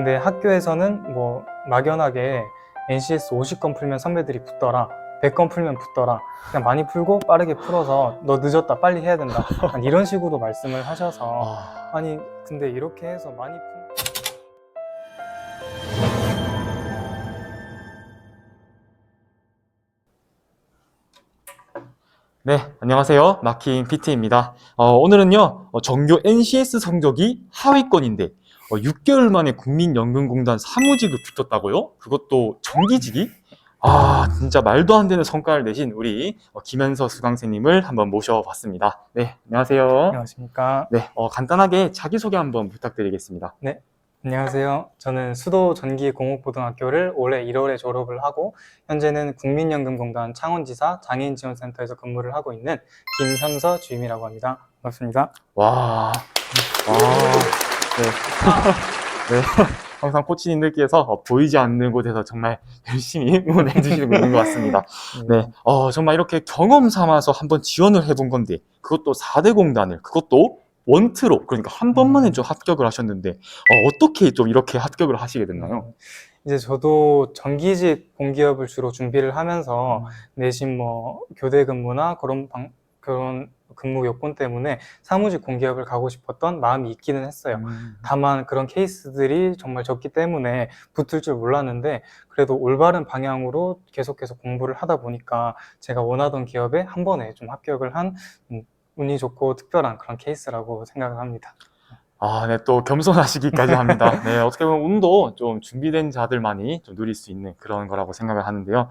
근데 학교에서는 뭐 막연하게 NCS 50건 풀면 선배들이 붙더라, 100건 풀면 붙더라, 그냥 많이 풀고 빠르게 풀어서 너 늦었다, 빨리 해야 된다, 이런 식으로 말씀을 하셔서 아니 근데 이렇게 해서 많이 네, 안녕하세요. 마킹 PT입니다. 오늘은요, 전교 NCS 성적이 하위권인데, 6개월 만에 국민연금공단 사무직을 붙었다고요? 그것도 정기직이? 진짜 말도 안 되는 성과를 내신 우리 김현서 수강생님을 한번 모셔봤습니다. 네, 안녕하세요. 안녕하십니까. 네, 간단하게 자기소개 한번 부탁드리겠습니다. 네, 안녕하세요. 저는 수도 전기공업고등학교를 올해 1월에 졸업을 하고 현재는 국민연금공단 창원지사 장애인지원센터에서 근무를 하고 있는 김현서 주임이라고 합니다. 반갑습니다. 와, 네. 네. 항상 코치님들께서 보이지 않는 곳에서 정말 열심히 응원해 주시고 있는 것 같습니다. 네. 정말 이렇게 경험 삼아서 한번 지원을 해본 건데, 그것도 4대 공단을, 그것도 원트로, 그러니까 한 번만에 좀 합격을 하셨는데, 어떻게 좀 이렇게 합격을 하시게 됐나요? 이제 저도 정기직 공기업을 주로 준비를 하면서 내신 뭐 교대 근무나 그런 근무 요건 때문에 사무직 공기업을 가고 싶었던 마음이 있기는 했어요. 다만 그런 케이스들이 정말 적기 때문에 붙을 줄 몰랐는데 그래도 올바른 방향으로 계속해서 공부를 하다 보니까 제가 원하던 기업에 한 번에 좀 합격을 한 운이 좋고 특별한 그런 케이스라고 생각을 합니다. 네, 또 겸손하시기까지 합니다. 네, 어떻게 보면 운도 좀 준비된 자들만이 좀 누릴 수 있는 그런 거라고 생각을 하는데요.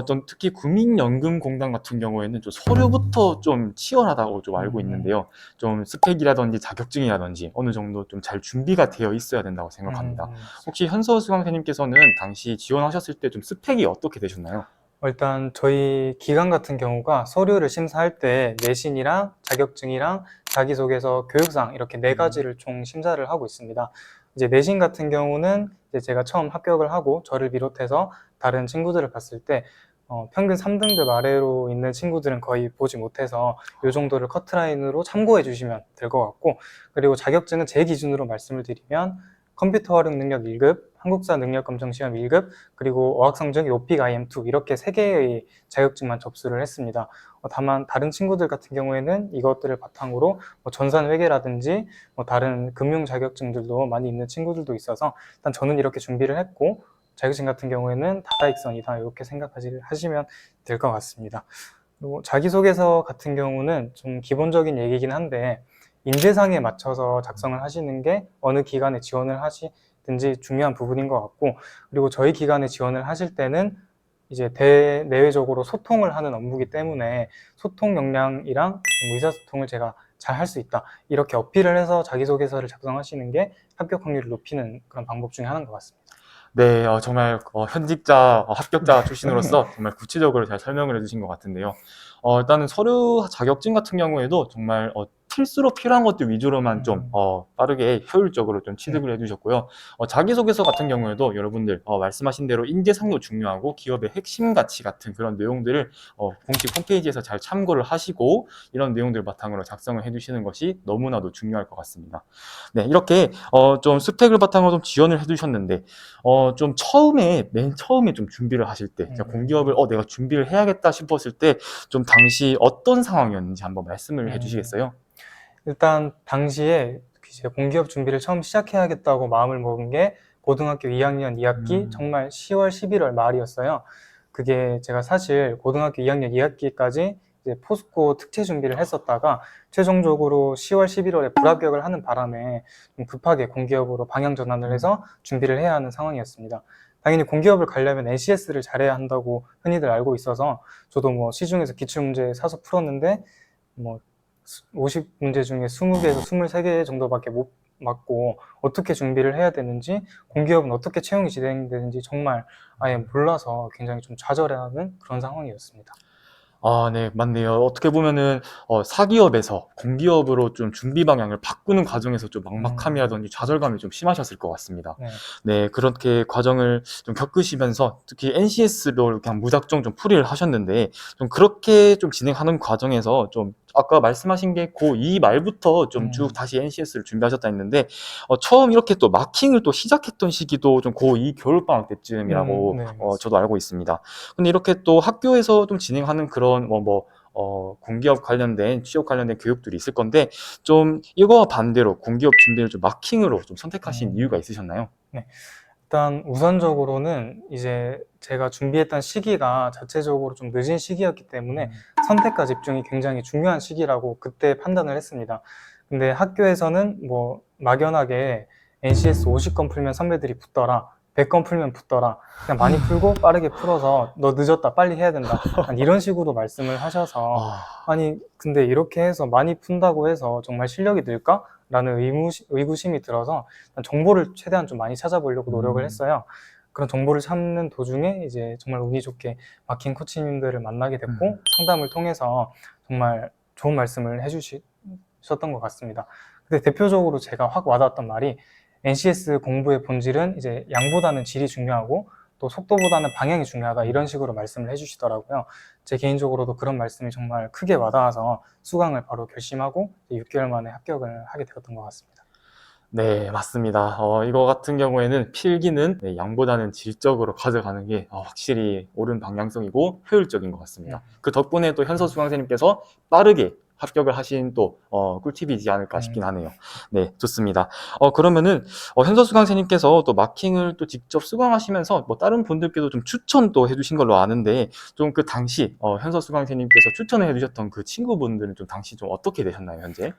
좀 특히 국민연금공단 같은 경우에는 좀 서류부터 좀 치열하다고 좀 알고 있는데요. 좀 스펙이라든지 자격증이라든지 어느 정도 좀 잘 준비가 되어 있어야 된다고 생각합니다. 혹시 현서 수강생님께서는 당시 지원하셨을 때 좀 스펙이 어떻게 되셨나요? 일단 저희 기관 같은 경우가 서류를 심사할 때 내신이랑 자격증이랑 자기소개서, 교육상 이렇게 4가지를 총 심사를 하고 있습니다. 이제 내신 같은 경우는 이제 제가 처음 합격을 하고 저를 비롯해서 다른 친구들을 봤을 때 평균 3등급 아래로 있는 친구들은 거의 보지 못해서 이 정도를 커트라인으로 참고해 주시면 될 것 같고, 그리고 자격증은 제 기준으로 말씀을 드리면 컴퓨터 활용 능력 1급, 한국사 능력 검정 시험 1급, 그리고 어학 성적이 오픽 IM2 이렇게 3개의 자격증만 접수를 했습니다. 다만 다른 친구들 같은 경우에는 이것들을 바탕으로 전산 회계라든지 다른 금융 자격증들도 많이 있는 친구들도 있어서 일단 저는 이렇게 준비를 했고, 자격증 같은 경우에는 다다익선이다 이렇게 생각하시면 될 것 같습니다. 그리고 자기소개서 같은 경우는 좀 기본적인 얘기긴 한데 인재상에 맞춰서 작성을 하시는 게 어느 기관에 지원을 하시든지 중요한 부분인 것 같고, 그리고 저희 기관에 지원을 하실 때는 이제 대내외적으로 소통을 하는 업무이기 때문에 소통 역량이랑 의사소통을 제가 잘 할 수 있다 이렇게 어필을 해서 자기소개서를 작성하시는 게 합격 확률을 높이는 그런 방법 중에 하나인 것 같습니다. 네, 정말 현직자, 합격자 출신으로서 정말 구체적으로 잘 설명을 해주신 것 같은데요. 일단은 서류 자격증 같은 경우에도 정말 필수로 필요한 것들 위주로만 좀 빠르게 효율적으로 좀 취득을 해주셨고요. 자기소개서 같은 경우에도 여러분들 말씀하신 대로 인재상도 중요하고 기업의 핵심 가치 같은 그런 내용들을 공식 홈페이지에서 잘 참고를 하시고 이런 내용들을 바탕으로 작성을 해주시는 것이 너무나도 중요할 것 같습니다. 네, 이렇게 좀 스펙을 바탕으로 좀 지원을 해주셨는데 좀 맨 처음에 좀 준비를 하실 때, 공기업을 내가 준비를 해야겠다 싶었을 때, 좀 당시 어떤 상황이었는지 한번 말씀을 해주시겠어요? 일단 당시에 이제 공기업 준비를 처음 시작해야겠다고 마음을 먹은 게 고등학교 2학년 2학기 정말 10월, 11월 말이었어요. 그게 제가 사실 고등학교 2학년 2학기까지 이제 포스코 특채 준비를 했었다가 최종적으로 10월, 11월에 불합격을 하는 바람에 좀 급하게 공기업으로 방향 전환을 해서 준비를 해야 하는 상황이었습니다. 당연히 공기업을 가려면 NCS를 잘해야 한다고 흔히들 알고 있어서 저도 뭐 시중에서 기출문제 사서 풀었는데 뭐 50문제 중에 20개에서 23개 정도밖에 못 맞고 어떻게 준비를 해야 되는지, 공기업은 어떻게 채용이 진행되는지 정말 아예 몰라서 굉장히 좀 좌절해하는 그런 상황이었습니다. 네, 맞네요. 어떻게 보면은, 사기업에서 공기업으로 좀 준비 방향을 바꾸는 과정에서 좀 막막함이라든지 좌절감이 좀 심하셨을 것 같습니다. 네. 네, 그렇게 과정을 좀 겪으시면서 특히 NCS로 그냥 무작정 좀 풀이를 하셨는데, 좀 그렇게 좀 진행하는 과정에서 좀 아까 말씀하신 게 고2 말부터 좀 쭉 다시 NCS를 준비하셨다 했는데 처음 이렇게 또 마킹을 또 시작했던 시기도 좀 고2 겨울방학 때쯤이라고 네, 맞습니다. 저도 알고 있습니다. 근데 이렇게 또 학교에서 좀 진행하는 그런 공기업 관련된 취업 관련된 교육들이 있을 건데 좀 이거와 반대로 공기업 준비를 좀 마킹으로 좀 선택하신 이유가 있으셨나요? 네. 일단 우선적으로는 이제 제가 준비했던 시기가 자체적으로 좀 늦은 시기였기 때문에 선택과 집중이 굉장히 중요한 시기라고 그때 판단을 했습니다. 근데 학교에서는 뭐 막연하게 NCS 50건 풀면 선배들이 붙더라, 100건 풀면 붙더라, 그냥 많이 풀고 빠르게 풀어서 너 늦었다, 빨리 해야 된다, 이런 식으로 말씀을 하셔서 아, 아니 근데 이렇게 해서 많이 푼다고 해서 정말 실력이 늘까? 라는 의구심이 들어서 정보를 최대한 좀 많이 찾아보려고 노력을 했어요. 그런 정보를 찾는 도중에 이제 정말 운이 좋게 마킹 코치님들을 만나게 됐고 상담을 통해서 정말 좋은 말씀을 해주셨던 것 같습니다. 근데 대표적으로 제가 확 와닿았던 말이 NCS 공부의 본질은 이제 양보다는 질이 중요하고 또 속도보다는 방향이 중요하다 이런 식으로 말씀을 해주시더라고요. 제 개인적으로도 그런 말씀이 정말 크게 와닿아서 수강을 바로 결심하고 6개월 만에 합격을 하게 되었던 것 같습니다. 네, 맞습니다. 이거 같은 경우에는 필기는 네, 양보다는 질적으로 가져가는 게 확실히 옳은 방향성이고 효율적인 것 같습니다. 그 덕분에 또 현서 수강생님께서 빠르게 합격을 하신 또 꿀팁이지 않을까 싶긴 하네요. 네, 좋습니다. 그러면은 현서 수강생님께서 또 마킹을 또 직접 수강하시면서 뭐 다른 분들께도 좀 추천도 해주신 걸로 아는데 좀 그 당시 현서 수강생님께서 추천을 해주셨던 그 친구분들은 좀 당시 좀 어떻게 되셨나요, 현재?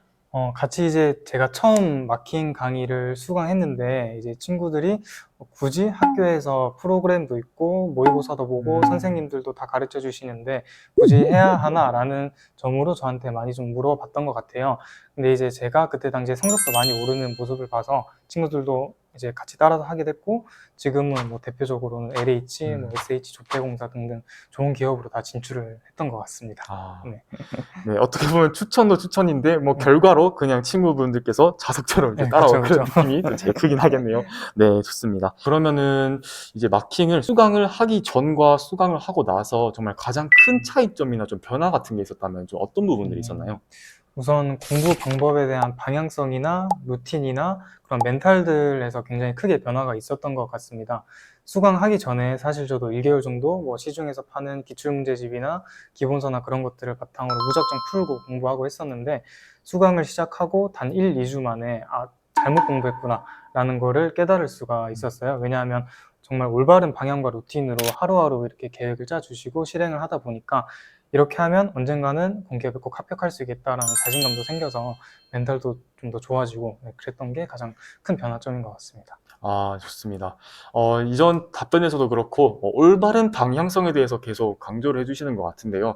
같이 이제 제가 처음 마킹 강의를 수강했는데 이제 친구들이 굳이 학교에서 프로그램도 있고 모의고사도 보고 선생님들도 다 가르쳐 주시는데 굳이 해야 하나라는 점으로 저한테 많이 좀 물어봤던 것 같아요. 근데 이제 제가 그때 당시에 성적도 많이 오르는 모습을 봐서 친구들도 이제 같이 따라서 하게 됐고 지금은 뭐 대표적으로는 LH, 뭐 SH 조폐공사 등등 좋은 기업으로 다 진출을 했던 것 같습니다. 아, 네. 네, 어떻게 보면 추천도 추천인데, 뭐, 결과로 그냥 친구분들께서 자석처럼 이제 네, 따라온 그쵸, 그런 그쵸. 느낌이 좀 제일 크긴 하겠네요. 네, 좋습니다. 그러면은, 이제 마킹을 수강을 하기 전과 수강을 하고 나서 정말 가장 큰 차이점이나 좀 변화 같은 게 있었다면 좀 어떤 부분들이 있었나요? 우선 공부 방법에 대한 방향성이나 루틴이나 그런 멘탈들에서 굉장히 크게 변화가 있었던 것 같습니다. 수강하기 전에 사실 저도 1개월 정도 뭐 시중에서 파는 기출문제집이나 기본서나 그런 것들을 바탕으로 무작정 풀고 공부하고 했었는데 수강을 시작하고 단 1, 2주 만에 잘못 공부했구나 라는 거를 깨달을 수가 있었어요. 왜냐하면 정말 올바른 방향과 루틴으로 하루하루 이렇게 계획을 짜주시고 실행을 하다 보니까 이렇게 하면 언젠가는 공기업에 꼭 합격할 수 있겠다라는 자신감도 생겨서 멘탈도 좀 더 좋아지고 그랬던 게 가장 큰 변화점인 것 같습니다. 아, 좋습니다. 이전 답변에서도 그렇고, 올바른 방향성에 대해서 계속 강조를 해주시는 것 같은데요.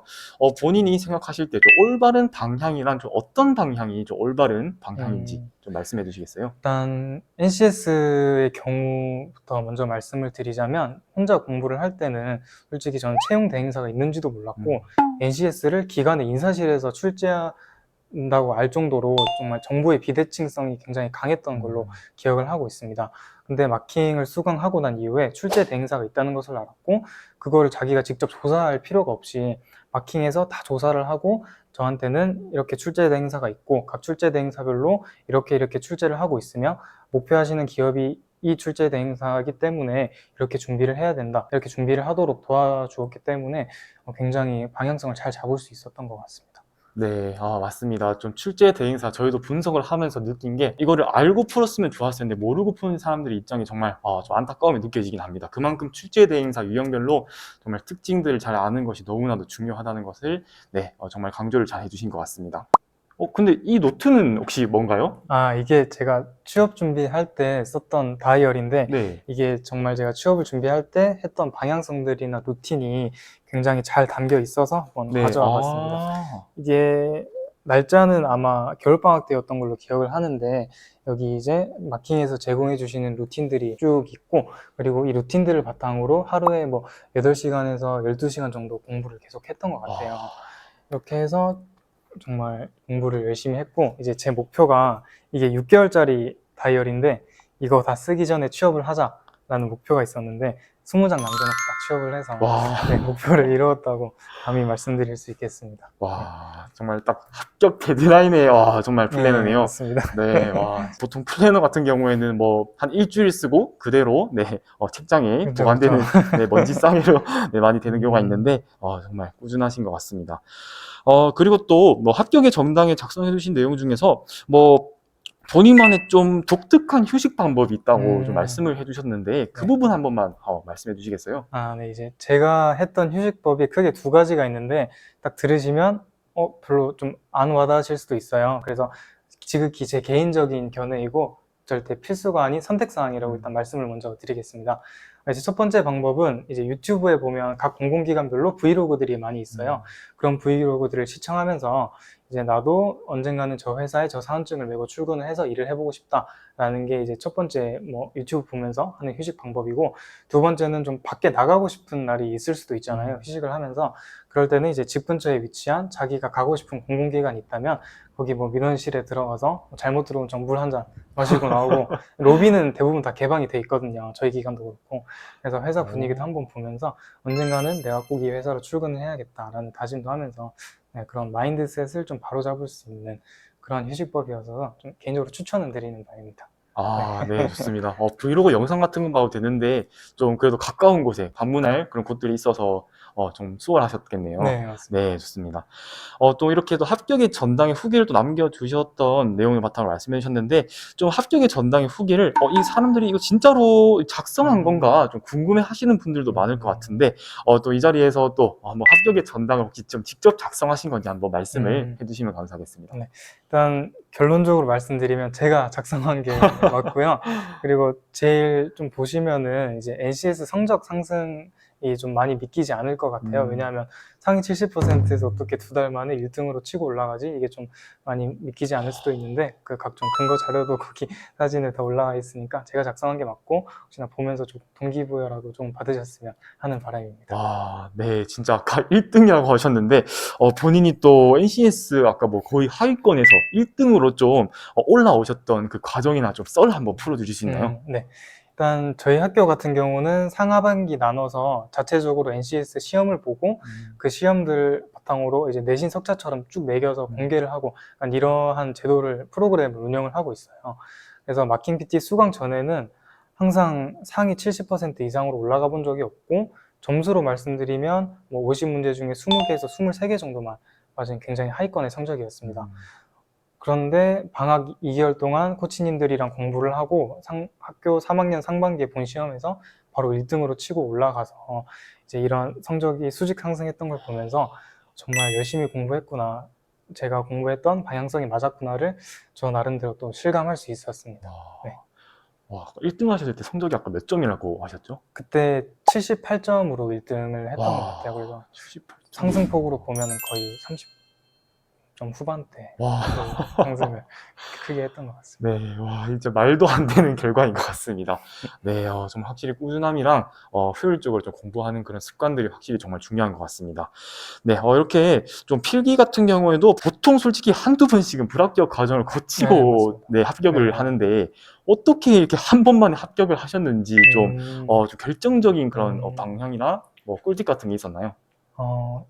본인이 생각하실 때 좀 올바른 방향이란 좀 어떤 방향이 좀 올바른 방향인지 좀 말씀해 주시겠어요? 일단 NCS의 경우부터 먼저 말씀을 드리자면 혼자 공부를 할 때는 솔직히 저는 채용 대행사가 있는지도 몰랐고 NCS를 기관의 인사실에서 출제한다고 알 정도로 정말 정보의 비대칭성이 굉장히 강했던 걸로 기억을 하고 있습니다. 근데 마킹을 수강하고 난 이후에 출제 대행사가 있다는 것을 알았고 그거를 자기가 직접 조사할 필요가 없이 마킹에서 다 조사를 하고 저한테는 이렇게 출제 대행사가 있고 각 출제 대행사별로 이렇게 출제를 하고 있으며 목표하시는 기업이 이 출제 대행사이기 때문에 이렇게 준비를 해야 된다. 이렇게 준비를 하도록 도와주었기 때문에 굉장히 방향성을 잘 잡을 수 있었던 것 같습니다. 네, 맞습니다. 좀 출제 대행사 저희도 분석을 하면서 느낀 게 이거를 알고 풀었으면 좋았을 텐데 모르고 푸는 사람들의 입장이 정말 좀 안타까움이 느껴지긴 합니다. 그만큼 출제 대행사 유형별로 정말 특징들을 잘 아는 것이 너무나도 중요하다는 것을 네, 정말 강조를 잘 해주신 것 같습니다. 근데 이 노트는 혹시 뭔가요? 이게 제가 취업 준비할 때 썼던 다이어리인데 네. 이게 정말 제가 취업을 준비할 때 했던 방향성들이나 루틴이 굉장히 잘 담겨 있어서 한번 네. 가져와 봤습니다. 이게 날짜는 아마 겨울방학 때였던 걸로 기억을 하는데 여기 이제 마킹에서 제공해 주시는 루틴들이 쭉 있고 그리고 이 루틴들을 바탕으로 하루에 뭐 8시간에서 12시간 정도 공부를 계속 했던 것 같아요. 이렇게 해서 정말 공부를 열심히 했고 이제 제 목표가 이게 6개월짜리 다이어리인데 이거 다 쓰기 전에 취업을 하자 라는 목표가 있었는데 20장 남겨놓고 딱 취업을 해서 와. 네, 목표를 이루었다고 감히 말씀드릴 수 있겠습니다. 와, 정말 딱 합격 데드라인에 와, 정말 네, 플래너네요. 맞습니다. 네, 와, 보통 플래너 같은 경우에는 뭐 한 일주일 쓰고 그대로 네, 책장에 그렇죠, 보관되는 그렇죠. 네, 먼지 쌍이로 네, 많이 되는 경우가 있는데 정말 꾸준하신 것 같습니다. 그리고 또 뭐 합격의 정당에 작성해 주신 내용 중에서 뭐 본인만의 좀 독특한 휴식 방법이 있다고 좀 말씀을 해주셨는데 그 네. 부분 한 번만 말씀해 주시겠어요? 네, 이제 제가 했던 휴식법이 크게 두 가지가 있는데 딱 들으시면 별로 좀 안 와닿으실 수도 있어요. 그래서 지극히 제 개인적인 견해이고 절대 필수가 아닌 선택사항이라고 일단 말씀을 먼저 드리겠습니다. 이제 첫 번째 방법은 이제 유튜브에 보면 각 공공기관별로 브이로그들이 많이 있어요. 그런 브이로그들을 시청하면서 이제 나도 언젠가는 저 회사에 저 사원증을 메고 출근을 해서 일을 해보고 싶다라는 게 이제 첫 번째 뭐 유튜브 보면서 하는 휴식 방법이고, 두 번째는 좀 밖에 나가고 싶은 날이 있을 수도 있잖아요. 휴식을 하면서. 그럴 때는 이제 집 근처에 위치한 자기가 가고 싶은 공공기관이 있다면 거기 뭐 민원실에 들어가서 잘못 들어온 정 물 한 잔 마시고 나오고, 로비는 대부분 다 개방이 돼 있거든요. 저희 기관도 그렇고. 그래서 회사 분위기도 한번 보면서 언젠가는 내가 꼭 이 회사로 출근을 해야겠다라는 다짐도 하면서 네, 그런 마인드셋을 좀 바로잡을 수 있는 그런 휴식법이어서 좀 개인적으로 추천을 드리는 바입니다. 네, 좋습니다. 브이로그 영상 같은 건 봐도 되는데, 좀 그래도 가까운 곳에 방문할 그런 곳들이 있어서, 좀 수월하셨겠네요. 네, 맞습니다. 네, 좋습니다. 또 이렇게 또 합격의 전당에 후기를 또 남겨주셨던 내용을 바탕으로 말씀해 주셨는데, 좀 합격의 전당의 후기를, 이 사람들이 이거 진짜로 작성한 건가 좀 궁금해 하시는 분들도 많을 것 같은데, 또 이 자리에서 또 한번 합격의 전당을 혹시 좀 직접 작성하신 건지 한번 말씀을 해주시면 감사하겠습니다. 네. 일단 결론적으로 말씀드리면 제가 작성한 게 맞고요. 그리고 제일 좀 보시면은 이제 NCS 성적 상승이 좀 많이 믿기지 않을 것 같아요. 왜냐하면 상위 70%에서 어떻게 두 달 만에 1등으로 치고 올라가지? 이게 좀 많이 믿기지 않을 수도 있는데 그 각종 근거 자료도 거기 사진에 다 올라와 있으니까 제가 작성한 게 맞고, 혹시나 보면서 좀 동기부여라도 좀 받으셨으면 하는 바람입니다. 와, 네, 진짜 아까 1등이라고 하셨는데, 본인이 또 NCS 아까 뭐 거의 하위권에서 1등으로 좀 올라오셨던 그 과정이나 좀 썰 한번 풀어주실 수 있나요? 네. 일단 저희 학교 같은 경우는 상하반기 나눠서 자체적으로 NCS 시험을 보고 그 시험들 바탕으로 이제 내신 석차처럼 쭉 매겨서 공개를 하고 약간 이러한 제도를, 프로그램을 운영을 하고 있어요. 그래서 마킹 PT 수강 전에는 항상 상위 70% 이상으로 올라가 본 적이 없고, 점수로 말씀드리면 뭐 50문제 중에 20개에서 23개 정도만 맞은 굉장히 하위권의 성적이었습니다. 그런데 방학 2개월 동안 코치님들이랑 공부를 하고 학교 3학년 상반기에 본 시험에서 바로 1등으로 치고 올라가서 이제 이런 성적이 수직 상승했던 걸 보면서 정말 열심히 공부했구나, 제가 공부했던 방향성이 맞았구나를 저 나름대로 또 실감할 수 있었습니다. 네. 와, 1등 하셨을 때 성적이 아까 몇 점이라고 하셨죠? 그때 78점으로 1등을 했던 것 같아요. 그래서 78점. 상승폭으로 보면 거의 30점 후반대 와. 상승을 크게 했던 것 같습니다. 네, 와, 진짜 말도 안 되는 결과인 것 같습니다. 네, 좀 확실히 꾸준함이랑 효율적으로 좀 공부하는 그런 습관들이 확실히 정말 중요한 것 같습니다. 네, 이렇게 좀 필기 같은 경우에도 보통 솔직히 한두 번씩은 불합격 과정을 네, 거치고 맞습니다. 네, 합격을 네. 하는데 어떻게 이렇게 한 번만에 합격을 하셨는지 좀 결정적인 그런 방향이나 뭐 꿀팁 같은 게 있었나요?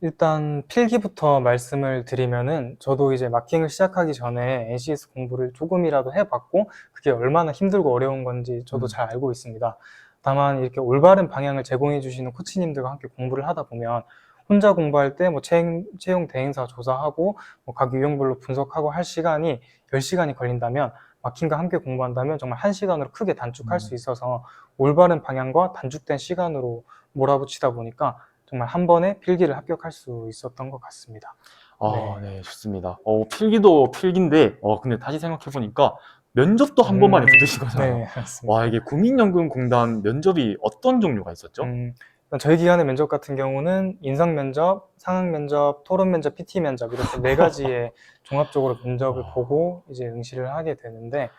일단 필기부터 말씀을 드리면은 저도 이제 마킹을 시작하기 전에 NCS 공부를 조금이라도 해봤고 그게 얼마나 힘들고 어려운 건지 저도 잘 알고 있습니다. 다만 이렇게 올바른 방향을 제공해 주시는 코치님들과 함께 공부를 하다 보면 혼자 공부할 때 뭐 채용 대행사 조사하고 뭐 각 유형별로 분석하고 할 시간이 10시간이 걸린다면, 마킹과 함께 공부한다면 정말 1시간으로 크게 단축할 수 있어서 올바른 방향과 단축된 시간으로 몰아붙이다 보니까 정말 한 번에 필기를 합격할 수 있었던 것 같습니다. 네. 네, 좋습니다. 필기도 필기인데, 근데 다시 생각해보니까 면접도 한 번만에 붙으신 거잖아요. 네, 맞습니다. 와, 이게 국민연금공단 면접이 어떤 종류가 있었죠? 일단 저희 기관의 면접 같은 경우는 인성 면접, 상황 면접, 토론 면접, PT 면접 이렇게 4가지의 종합적으로 면접을 보고 이제 응시를 하게 되는데,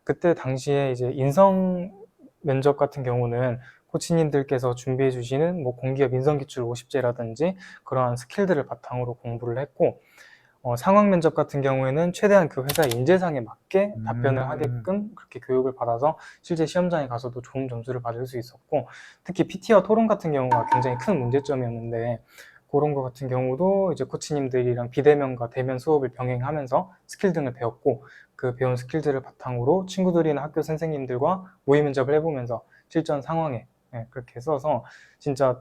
그때 당시에 이제 인성 면접 같은 경우는 코치님들께서 준비해 주시는 뭐 공기업 인성기출 50제라든지 그러한 스킬들을 바탕으로 공부를 했고, 상황 면접 같은 경우에는 최대한 그 회사 인재상에 맞게 답변을 하게끔 그렇게 교육을 받아서 실제 시험장에 가서도 좋은 점수를 받을 수 있었고, 특히 PT와 토론 같은 경우가 굉장히 큰 문제점이었는데, 그런 거 같은 경우도 이제 코치님들이랑 비대면과 대면 수업을 병행하면서 스킬 등을 배웠고, 그 배운 스킬들을 바탕으로 친구들이나 학교 선생님들과 모의 면접을 해보면서 실전 상황에 그렇게 써서 진짜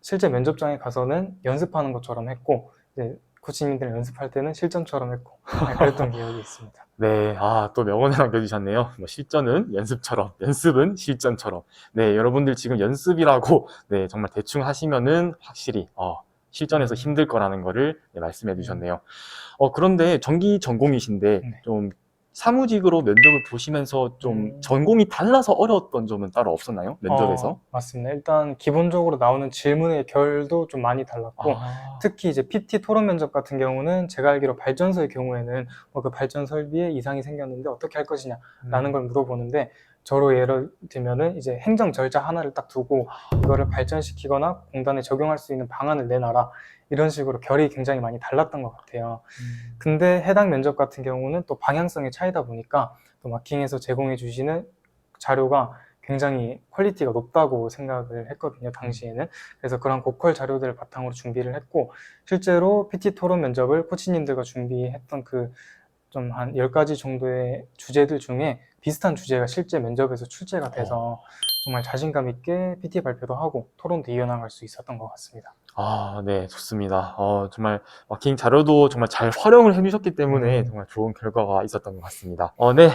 실제 면접장에 가서는 연습하는 것처럼 했고, 이제 코치님들 연습할 때는 실전처럼 했고, 그랬던 기억이 있습니다. 네, 또 명언을 남겨주셨네요. 뭐 실전은 연습처럼, 연습은 실전처럼. 네, 여러분들 지금 연습이라고 네, 정말 대충 하시면은 확실히 실전에서 힘들 거라는 거를 네, 말씀해 주셨네요. 그런데 전기 전공이신데 네. 좀 사무직으로 면접을 보시면서 좀 전공이 달라서 어려웠던 점은 따로 없었나요? 면접에서? 맞습니다. 일단 기본적으로 나오는 질문의 결도 좀 많이 달랐고, 특히 이제 PT 토론 면접 같은 경우는 제가 알기로 발전소의 경우에는 그 발전 설비에 이상이 생겼는데 어떻게 할 것이냐라는 걸 물어보는데, 저로 예를 들면은 이제 행정 절차 하나를 딱 두고 이거를 발전시키거나 공단에 적용할 수 있는 방안을 내놔라, 이런 식으로 결이 굉장히 많이 달랐던 것 같아요. 근데 해당 면접 같은 경우는 또 방향성의 차이다 보니까 또 마킹에서 제공해 주시는 자료가 굉장히 퀄리티가 높다고 생각을 했거든요, 당시에는. 그래서 그런 고퀄 자료들을 바탕으로 준비를 했고, 실제로 PT 토론 면접을 코치님들과 준비했던 그 좀 한 10가지 정도의 주제들 중에 비슷한 주제가 실제 면접에서 출제가 돼서 정말 자신감 있게 PT 발표도 하고 토론도 이어나갈 수 있었던 것 같습니다. 네, 좋습니다. 정말 마킹 자료도 정말 잘 활용을 해주셨기 때문에 정말 좋은 결과가 있었던 것 같습니다. 네,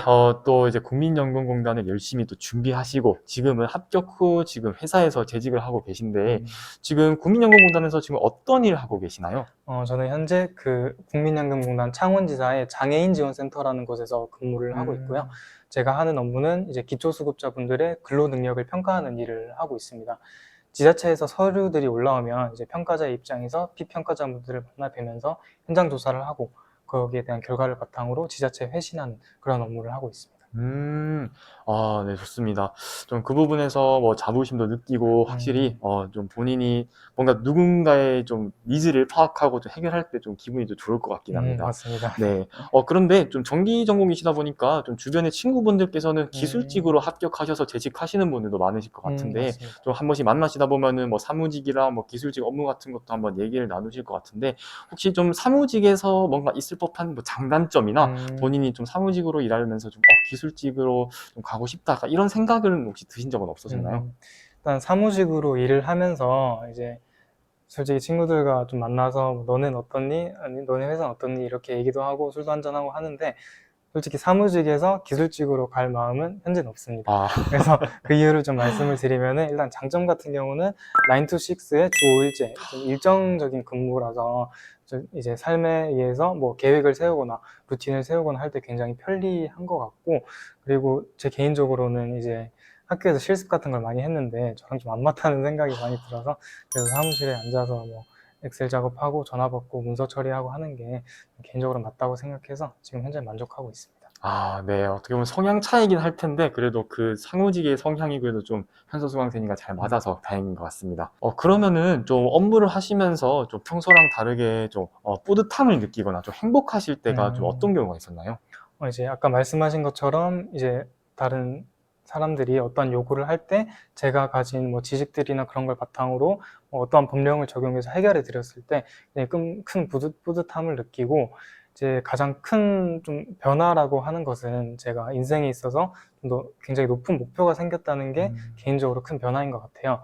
또 이제 국민연금공단을 열심히 또 준비하시고 지금은 합격 후 지금 회사에서 재직을 하고 계신데 지금 국민연금공단에서 지금 어떤 일을 하고 계시나요? 저는 현재 그 국민연금공단 창원지사의 장애인지원센터라는 곳에서 근무를 하고 있고요. 제가 하는 업무는 이제 기초수급자분들의 근로 능력을 평가하는 일을 하고 있습니다. 지자체에서 서류들이 올라오면 이제 평가자의 입장에서 피평가자분들을 만나 뵈면서 현장 조사를 하고 거기에 대한 결과를 바탕으로 지자체에 회신하는 그런 업무를 하고 있습니다. 네, 좋습니다. 좀 그 부분에서 뭐 자부심도 느끼고 확실히 좀 본인이 뭔가 누군가의 좀 니즈를 파악하고 좀 해결할 때 좀 기분이 좀 좋을 것 같긴 합니다. 맞습니다. 네. 그런데 좀 전기 전공이시다 보니까 좀 주변의 친구분들께서는 기술직으로 합격하셔서 재직하시는 분들도 많으실 것 같은데 맞습니다. 좀 한 번씩 만나시다 보면은 뭐 사무직이랑 뭐 기술직 업무 같은 것도 한번 얘기를 나누실 것 같은데 혹시 좀 사무직에서 뭔가 있을 법한 뭐 장단점이나 본인이 좀 사무직으로 일하면서 좀 기술직으로 좀 가고 싶다 이런 생각은 혹시 드신 적은 없으셨나요? 일단 사무직으로 일을 하면서 이제 솔직히 친구들과 좀 만나서 뭐 너는 어떻니? 아니 너네 회사는 어떻니? 이렇게 얘기도 하고 술도 한잔하고 하는데, 솔직히 사무직에서 기술직으로 갈 마음은 현재는 없습니다. 그래서 그 이유를 좀 말씀을 드리면은, 일단 장점 같은 경우는 9 to 6의 주 5일제 좀 일정적인 근무라서 좀 이제 삶에 의해서 뭐 계획을 세우거나 루틴을 세우거나 할 때 굉장히 편리한 것 같고, 그리고 제 개인적으로는 이제 학교에서 실습 같은 걸 많이 했는데 저랑 좀 안 맞다는 생각이 많이 들어서, 그래서 사무실에 앉아서 뭐 엑셀 작업하고 전화 받고 문서 처리하고 하는 게 개인적으로 맞다고 생각해서 지금 현재 만족하고 있습니다. 네. 어떻게 보면 성향 차이긴 할 텐데 그래도 그 사무직의 성향이 그래도 좀 현서수강생이가 잘 맞아서 다행인 것 같습니다. 그러면은 좀 업무를 하시면서 좀 평소랑 다르게 좀 뿌듯함을 느끼거나 좀 행복하실 때가 좀 어떤 경우가 있었나요? 이제 아까 말씀하신 것처럼 이제 다른 사람들이 어떤 요구를 할 때 제가 가진 뭐 지식들이나 그런 걸 바탕으로 어떠한 법령을 적용해서 해결해 드렸을 때 큰 뿌듯함을 느끼고, 이제 가장 큰 좀 변화라고 하는 것은 제가 인생에 있어서 좀 더 굉장히 높은 목표가 생겼다는 게 개인적으로 큰 변화인 것 같아요.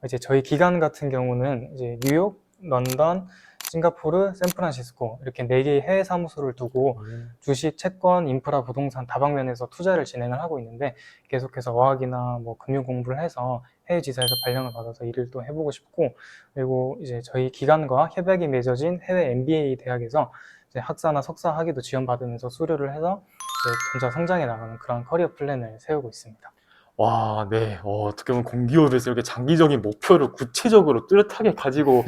이제 저희 기관 같은 경우는 이제 뉴욕, 런던, 싱가포르, 샌프란시스코 이렇게 4개의 해외 사무소를 두고 주식, 채권, 인프라, 부동산 다방면에서 투자를 진행을 하고 있는데, 계속해서 어학이나 뭐 금융 공부를 해서 해외 지사에서 발령을 받아서 일을 또 해보고 싶고, 그리고 이제 저희 기관과 협약이 맺어진 해외 MBA 대학에서 이제 학사나 석사 학위도 지원받으면서 수료를 해서 이제 점차 성장해 나가는 그런 커리어 플랜을 세우고 있습니다. 네. 어떻게 보면 공기업에서 이렇게 장기적인 목표를 구체적으로 뚜렷하게 가지고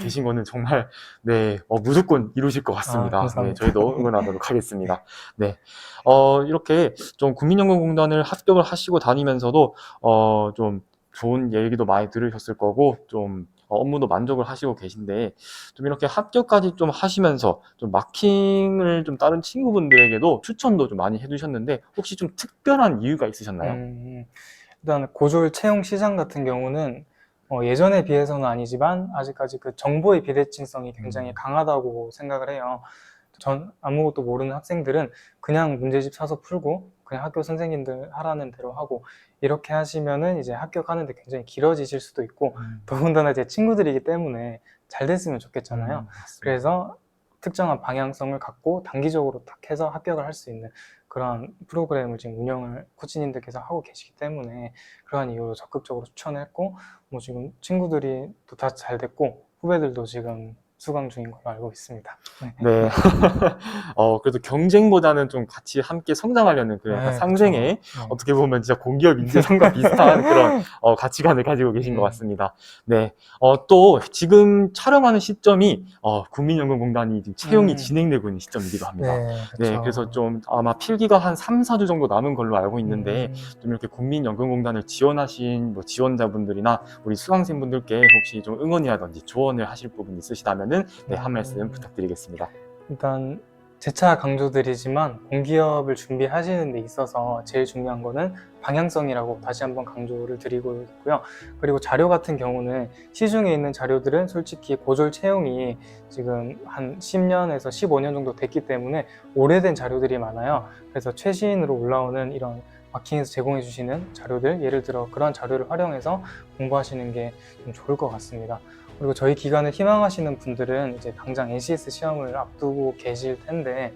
계신 거는 정말 네, 무조건 이루실 것 같습니다. 네, 감사합니다. 저희도 응원하도록 하겠습니다. 네. 이렇게 좀 국민연금공단을 합격을 하시고 다니면서도 좀 좋은 얘기도 많이 들으셨을 거고 좀 업무도 만족을 하시고 계신데 좀 이렇게 합격까지 좀 하시면서 좀 마킹을 좀 다른 친구분들에게도 추천도 좀 많이 해주셨는데 혹시 좀 특별한 이유가 있으셨나요? 일단 고졸 채용 시장 같은 경우는 예전에 비해서는 아니지만 아직까지 그 정보의 비대칭성이 굉장히 강하다고 생각을 해요. 전 아무것도 모르는 학생들은 그냥 문제집 사서 풀고 그냥 학교 선생님들 하라는 대로 하고 이렇게 하시면은 이제 합격하는데 굉장히 길어지실 수도 있고 더군다나 제 친구들이기 때문에 잘 됐으면 좋겠잖아요. 그래서 특정한 방향성을 갖고 단기적으로 딱 해서 합격을 할 수 있는 그런 프로그램을 지금 운영을 코치님들께서 하고 계시기 때문에 그러한 이유로 적극적으로 추천했고 뭐 지금 친구들이 또 다 잘 됐고 후배들도 지금 수강 중인 걸로 알고 있습니다. 네. 그래도 경쟁보다는 좀 같이 함께 성장하려는 그 약간 네, 상생의 그쵸. 네. 어떻게 보면 진짜 공기업 인재상과 비슷한 그런 가치관을 가지고 계신 것 같습니다. 네. 또 지금 촬영하는 시점이 국민연금공단이 지금 채용이 진행되고 있는 시점이기도 합니다. 네, 네, 그쵸. 그래서 좀 아마 필기가 한 3, 4주 정도 남은 걸로 알고 있는데 좀 이렇게 국민연금공단을 지원하신 뭐 지원자분들이나 우리 수강생분들께 혹시 좀 응원이라든지 조언을 하실 부분 있으시다면은 네, 한 말씀 부탁드리겠습니다. 일단 재차 강조드리지만 공기업을 준비하시는 데 있어서 제일 중요한 거는 방향성이라고 다시 한번 강조를 드리고 있고요. 그리고 자료 같은 경우는 시중에 있는 자료들은 솔직히 고졸 채용이 지금 한 10년에서 15년 정도 됐기 때문에 오래된 자료들이 많아요. 그래서 최신으로 올라오는 이런 마킹에서 제공해 주시는 자료들, 예를 들어 그런 자료를 활용해서 공부하시는 게 좀 좋을 것 같습니다. 그리고 저희 기관을 희망하시는 분들은 이제 당장 NCS 시험을 앞두고 계실 텐데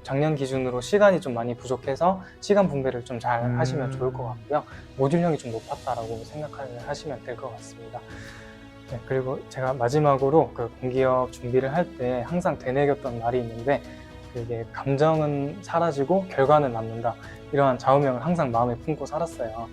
작년 기준으로 시간이 좀 많이 부족해서 시간 분배를 좀 잘 하시면 좋을 것 같고요. 모듈형이 좀 높았다라고 생각하시면 될 것 같습니다. 네, 그리고 제가 마지막으로 그 공기업 준비를 할 때 항상 되뇌겼던 말이 있는데 그게 감정은 사라지고 결과는 남는다. 이러한 좌우명을 항상 마음에 품고 살았어요.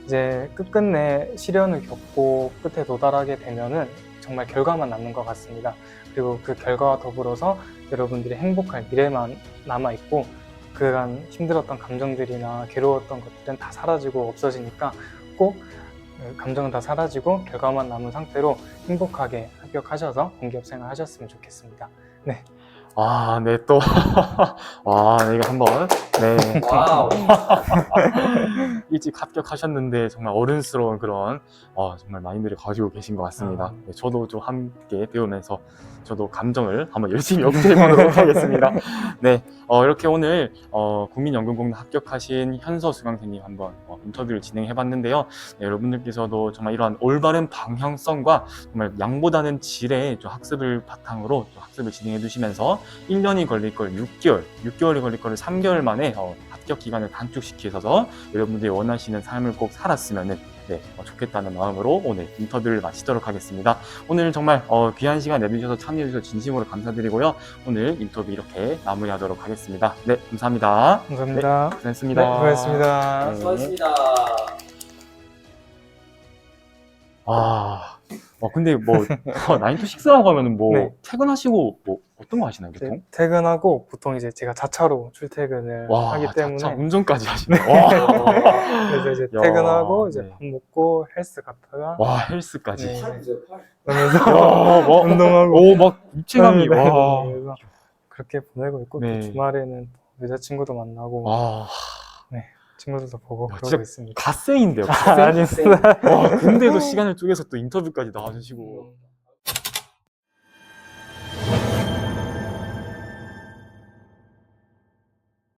이제 끝끝내 시련을 겪고 끝에 도달하게 되면은 정말 결과만 남는 것 같습니다. 그리고 그 결과와 더불어서 여러분들이 행복할 미래만 남아있고 그간 힘들었던 감정들이나 괴로웠던 것들은 다 사라지고 없어지니까 꼭 감정은 다 사라지고 결과만 남은 상태로 행복하게 합격하셔서 공기업 생활 하셨으면 좋겠습니다. 네. 네, 또, 네, 이거 한번, 네. 와우. 일찍 합격하셨는데 정말 어른스러운 그런, 정말 마인드를 가지고 계신 것 같습니다. 네, 저도 좀 함께 배우면서 저도 감정을 한번 열심히 업데이트해보도록 하겠습니다. 네, 이렇게 오늘, 국민연금공단 합격하신 현서 수강생님 한번 인터뷰를 진행해봤는데요. 네, 여러분들께서도 정말 이러한 올바른 방향성과 정말 양보다는 질의 좀 학습을 바탕으로 좀 학습을 진행해 주시면서 1년이 걸릴 걸 6개월이 걸릴 거를 3개월 만에 합격 기간을 단축시키셔서 여러분들이 원하시는 삶을 꼭 살았으면은 좋겠다는 마음으로 오늘 인터뷰를 마치도록 하겠습니다. 오늘 정말 귀한 시간 내주셔서 참여해 주셔서 진심으로 감사드리고요. 오늘 인터뷰 이렇게 마무리하도록 하겠습니다. 네, 감사합니다. 감사합니다. 네, 고생했습니다. 네, 고맙습니다. 네. 수고하셨습니다. 근데 뭐 9to6라고 하면은 뭐 네. 퇴근하시고 뭐 어떤 거 하시나요, 보통? 이제 퇴근하고 보통 이제 제가 자차로 출퇴근을 하기 때문에 자차 운전까지 하시네. 와. 그래서 이제 야, 퇴근하고 이제 네. 밥 먹고 헬스 갔다가 와, 헬스까지. 네. 팔 주세요, 팔. 그러면서 운동하고 막 입체감이 네, 와. 그래서 그렇게 보내고 있고 네. 또 주말에는 여자친구도 만나고 친구들도 보고 야, 그러고 진짜 있습니다. 갓생인데요, 갓생? 아닙니다. 와, 근데도 시간을 쪼개서 또 인터뷰까지 나와주시고.